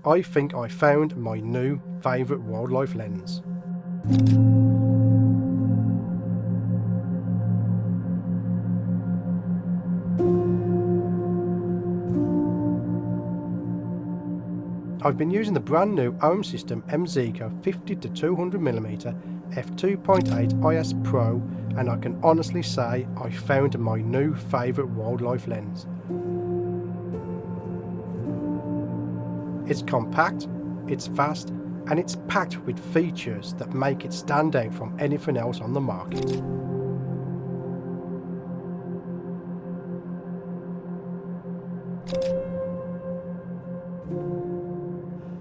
I think I found my new favourite wildlife lens. I've been using the brand new OM System DxO 50-200mm f2.8 IS Pro, and I can honestly say I found my new favourite wildlife lens. It's compact, it's fast, and it's packed with features that make it stand out from anything else on the market.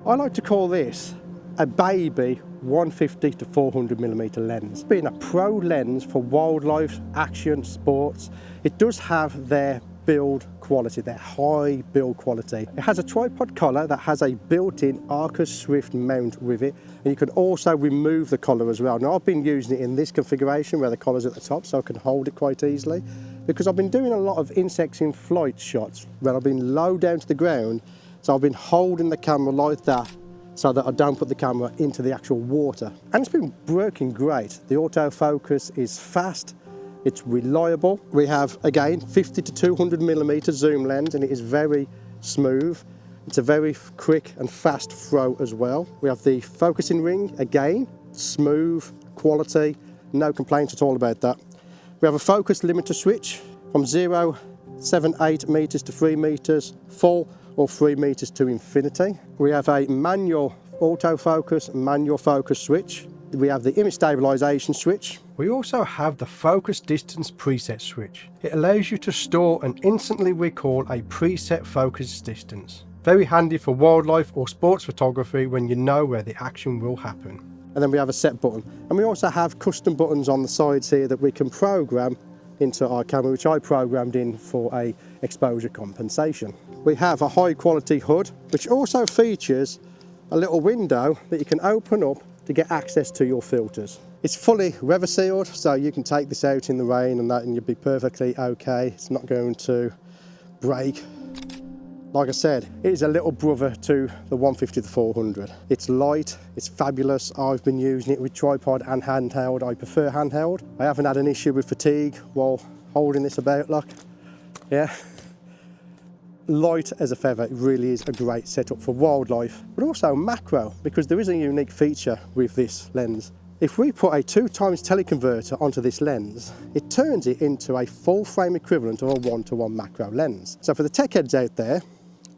I like to call this a baby 150-400mm lens. Being a pro lens for wildlife, action, sports, it does have their build quality, their high build quality. It has a tripod collar that has a built-in Arcus Swift mount with it, and you can also remove the collar as well. Now I've been using it in this configuration where the collar's at the top so I can hold it quite easily, because I've been doing a lot of insects in flight shots where I've been low down to the ground, so I've been holding the camera like that so that I don't put the camera into the actual water. And it's been working great. The autofocus is fast, it's reliable. We have, again, 50-200mm zoom lens, and it is very smooth. It's a very quick and fast throw as well. We have the focusing ring, again, smooth, quality, no complaints at all about that. We have a focus limiter switch from 0.78 meters to 3 meters, full, or 3 meters to infinity. We have a manual autofocus, manual focus switch. We have the image stabilization switch. We also have the focus distance preset switch. It allows you to store and instantly recall a preset focus distance. Very handy for wildlife or sports photography when you know where the action will happen. And then we have a set button. And we also have custom buttons on the sides here that we can program into our camera, which I programmed in for a exposure compensation. We have a high quality hood, which also features a little window that you can open up to get access to your filters. It's fully weather sealed, so you can take this out in the rain and that and you'll be perfectly okay. It's not going to break. Like I said, it is a little brother to the 150-400. It's light, it's fabulous. I've been using it with tripod and handheld. I prefer handheld. I haven't had an issue with fatigue while holding this about, look. Yeah. Light as a feather. It really is a great setup for wildlife, but also macro, because there is a unique feature with this lens. If we put a 2x teleconverter onto this lens, it turns it into a full frame equivalent of a 1:1 macro lens. So for the tech heads out there,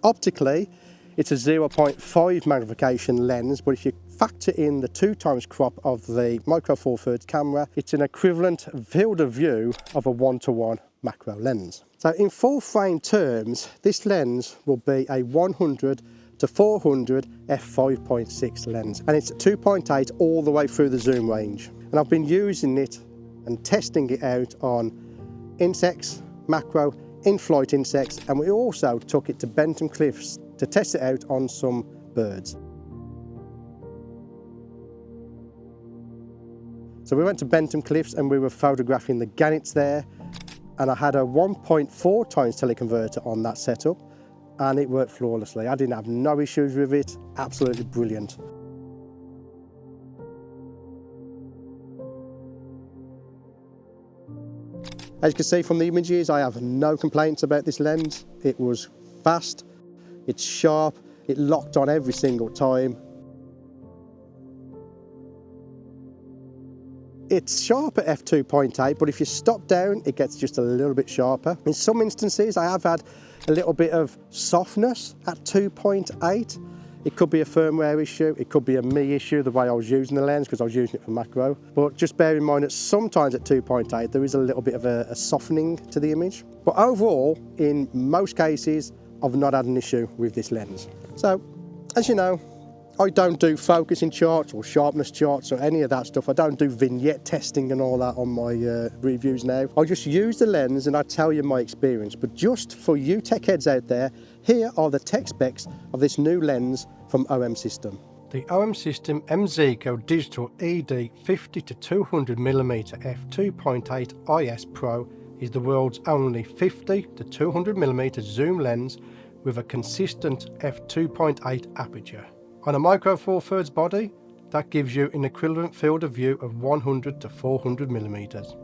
optically, it's a 0.5 magnification lens, but if you factor in the 2x crop of the micro four thirds camera, it's an equivalent field of view of a 1:1 macro lens. So in full frame terms, this lens will be a 100-400 f5.6 lens, and it's 2.8 all the way through the zoom range. And I've been using it and testing it out on insects, macro, in-flight insects, and we also took it to Bentham Cliffs to test it out on some birds. So we went to Bentham Cliffs and we were photographing the gannets there, and I had a 1.4x teleconverter on that setup, and it worked flawlessly. I didn't have no issues with it, absolutely brilliant. As you can see from the images, I have no complaints about this lens. It was fast, it's sharp, it locked on every single time. It's sharp at f2.8, but if you stop down, it gets just a little bit sharper. In some instances, I have had a little bit of softness at 2.8. It could be a firmware issue, it could be a me issue, the way I was using the lens, because I was using it for macro. But just bear in mind that sometimes at 2.8, there is a little bit of a softening to the image. But overall, in most cases, I've not had an issue with this lens. So, as you know, I don't do focusing charts or sharpness charts or any of that stuff. I don't do vignette testing and all that on my reviews now. I just use the lens and I tell you my experience. But just for you tech heads out there, here are the tech specs of this new lens from OM System. The OM System DxO Digital ED 50-200mm f2.8 IS Pro is the world's only 50-200mm zoom lens with a consistent f2.8 aperture. On a micro four thirds body, that gives you an equivalent field of view of 100 to 400 millimeters.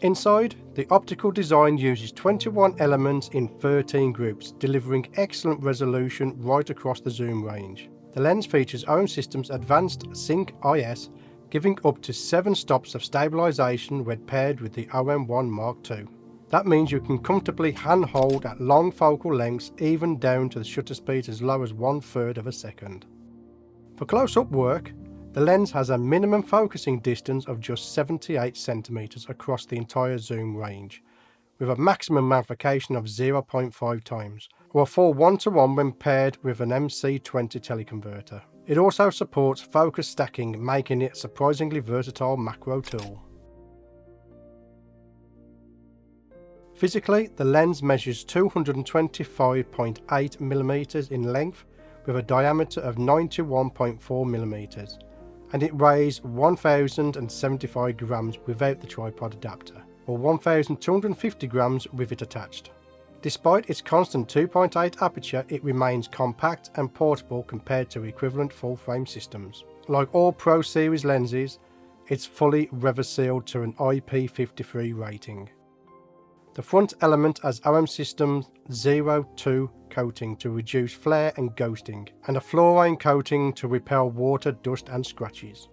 Inside, the optical design uses 21 elements in 13 groups, delivering excellent resolution right across the zoom range. The lens features OM System's advanced Sync-IS, giving up to 7 stops of stabilisation when paired with the OM1 Mark II. That means you can comfortably handhold at long focal lengths, even down to the shutter speed as low as 1/3 of a second. For close-up work, the lens has a minimum focusing distance of just 78 cm across the entire zoom range, with a maximum magnification of 0.5 times, or a full 1:1 when paired with an MC20 teleconverter. It also supports focus stacking, making it a surprisingly versatile macro tool. Physically, the lens measures 225.8 mm in length with a diameter of 91.4 mm, and it weighs 1075 grams without the tripod adapter, or 1250 grams with it attached. Despite its constant 2.8 aperture, it remains compact and portable compared to equivalent full-frame systems. Like all Pro Series lenses, it's fully reverse-sealed to an IP53 rating. The front element has OM System's 02 coating to reduce flare and ghosting, and a fluorine coating to repel water, dust and scratches.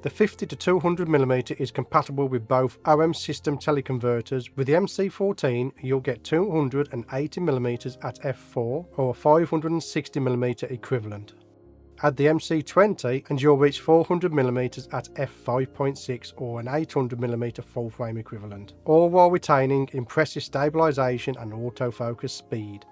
The 50 to 200 mm is compatible with both OM System teleconverters. With the MC14 you'll get 280 mm at f4 or a 560 mm equivalent. Add the MC20 and you'll reach 400 mm at f5.6 or an 800 mm full frame equivalent, all while retaining impressive stabilisation and autofocus speed.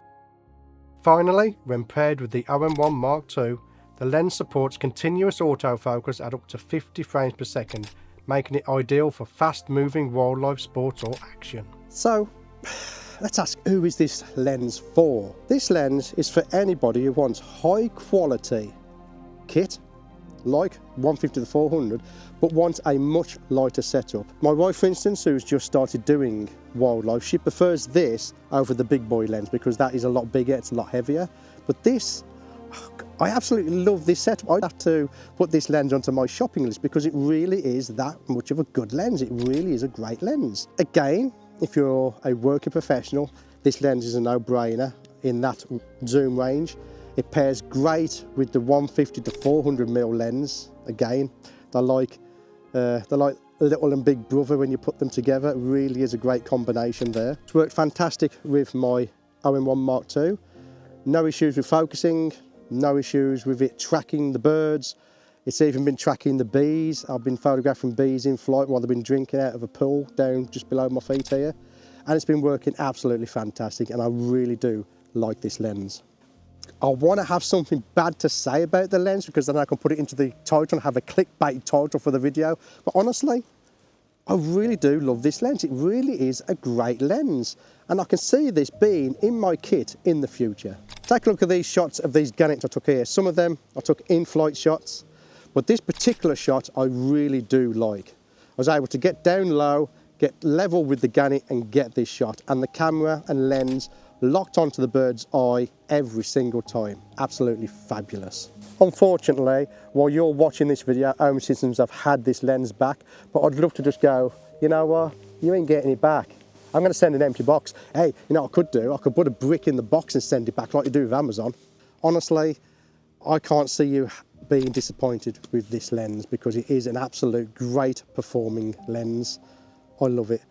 Finally, when paired with the OM1 Mark II, the lens supports continuous autofocus at up to 50 frames per second, making it ideal for fast moving wildlife sports or action. So, let's ask, who is this lens for? This lens is for anybody who wants high quality kit, like 150 to 400, but wants a much lighter setup. My wife, for instance, who's just started doing wildlife, she prefers this over the big boy lens because that is a lot bigger, it's a lot heavier. But this, I absolutely love this setup. I'd have to put this lens onto my shopping list because it really is that much of a good lens. It really is a great lens. Again, if you're a working professional, this lens is a no-brainer in that zoom range. It pairs great with the 150 to 400mm lens. Again, they're like little and big brother when you put them together. It really is a great combination there. It's worked fantastic with my OM1 Mark II. No issues with focusing, no issues with it tracking the birds. It's even been tracking the bees. I've been photographing bees in flight while they've been drinking out of a pool down just below my feet here. And it's been working absolutely fantastic, and I really do like this lens. I want to have something bad to say about the lens because then I can put it into the title and have a clickbait title for the video. But honestly, I really do love this lens. It really is a great lens. And I can see this being in my kit in the future. Take a look at these shots of these gannets I took here. Some of them I took in-flight shots, but this particular shot I really do like. I was able to get down low, get level with the gannet and get this shot. And the camera and lens locked onto the bird's eye every single time. Absolutely fabulous. Unfortunately, while you're watching this video, OM Systems have had this lens back, but I'd love to just go, you know what, you ain't getting it back. I'm going to send an empty box. Hey, you know what I could do? I could put a brick in the box and send it back like you do with Amazon. Honestly, I can't see you being disappointed with this lens because it is an absolute great performing lens. I love it.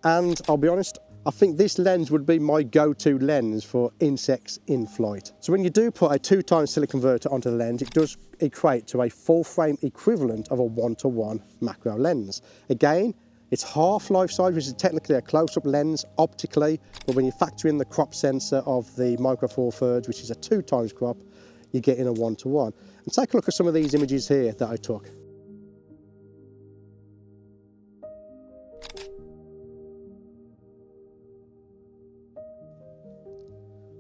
And I'll be honest, I think this lens would be my go-to lens for insects in flight. So when you do put a 2x teleconverter onto the lens, it does equate to a full frame equivalent of a 1:1 macro lens. Again, it's half life size, which is technically a close-up lens optically, but when you factor in the crop sensor of the micro four thirds, which is a 2x crop, you're getting a 1:1. And take a look at some of these images here that I took.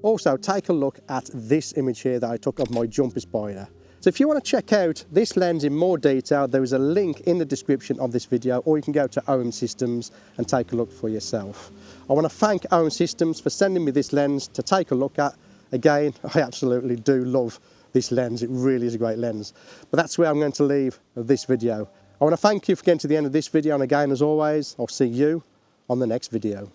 Also, take a look at this image here that I took of my jumper spider. So if you want to check out this lens in more detail, there is a link in the description of this video, or you can go to OM Systems and take a look for yourself. I want to thank OM Systems for sending me this lens to take a look at. Again, I absolutely do love this lens. It really is a great lens. But that's where I'm going to leave this video. I want to thank you for getting to the end of this video, and again, as always, I'll see you on the next video.